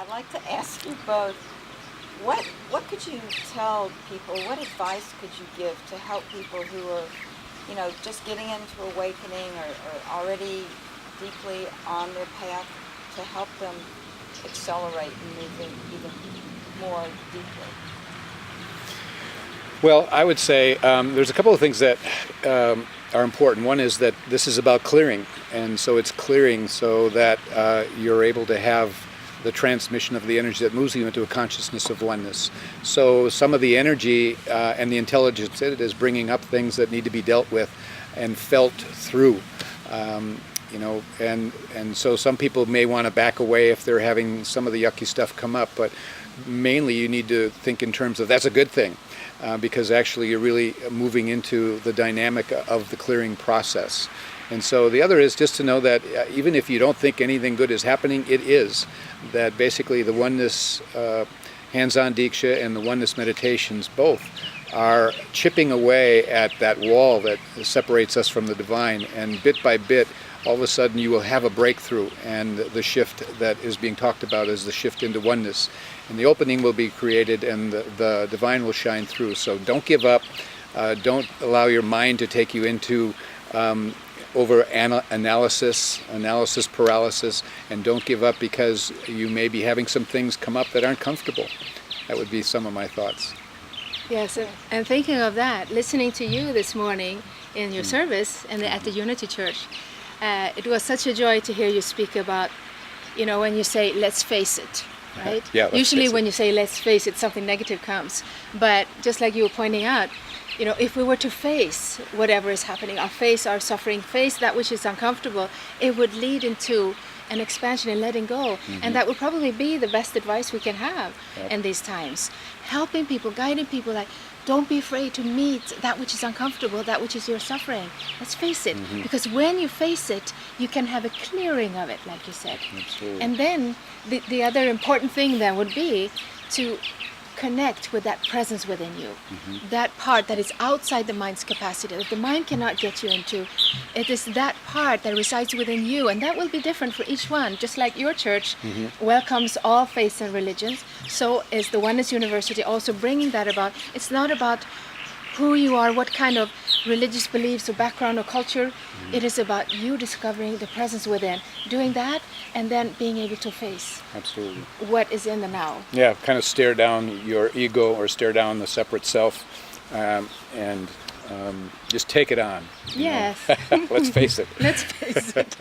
I'd like to ask you both, what could you tell people, what advice could you give to help people who are, just getting into awakening or already deeply on their path, to help them accelerate and move in even more deeply? Well, I would say there's a couple of things that are important. One is that this is about clearing, and so it's clearing so that you're able to have the transmission of the energy that moves you into a consciousness of oneness. So some of the energy and the intelligence in it is bringing up things that need to be dealt with and felt through. And so some people may want to back away if they're having some of the yucky stuff come up, but mainly you need to think in terms of that's a good thing. Because actually you're really moving into the dynamic of the clearing process. And so the other is just to know that even if you don't think anything good is happening, it is. That basically the oneness hands-on Diksha and the oneness meditations both are chipping away at that wall that separates us from the divine. And bit by bit, all of a sudden you will have a breakthrough, and the shift that is being talked about is the shift into oneness. And the opening will be created, and the divine will shine through. So don't give up. Don't allow your mind to take you into analysis paralysis, and don't give up because you may be having some things come up that aren't comfortable. That would be some of my thoughts. Yes, and thinking of that, listening to you this morning in your service and at the Unity Church, it was such a joy to hear you speak about, when you say, let's face it, right? Yeah, usually when you say, let's face it, something negative comes. But just like you were pointing out, if we were to face whatever is happening, face our suffering, face that which is uncomfortable, it would lead into an expansion and letting go. Mm-hmm. And that would probably be the best advice we can have in these times. Helping people, guiding people, like, don't be afraid to meet that which is uncomfortable, that which is your suffering. Let's face it. Mm-hmm. Because when you face it, you can have a clearing of it, like you said. Absolutely. And then the other important thing then would be to connect with that presence within you. Mm-hmm. That part that is outside the mind's capacity, that the mind cannot get you into. It is that part that resides within you, and that will be different for each one. Just like your church welcomes all faiths and religions, so is the Oneness University also bringing that about. It's not about who you are, what kind of religious beliefs or background or culture. It is about you discovering the presence within, doing that, and then being able to face absolutely what is in the now. Yeah, kind of stare down your ego or stare down the separate self, and just take it on. Yes. Let's face it. Let's face it.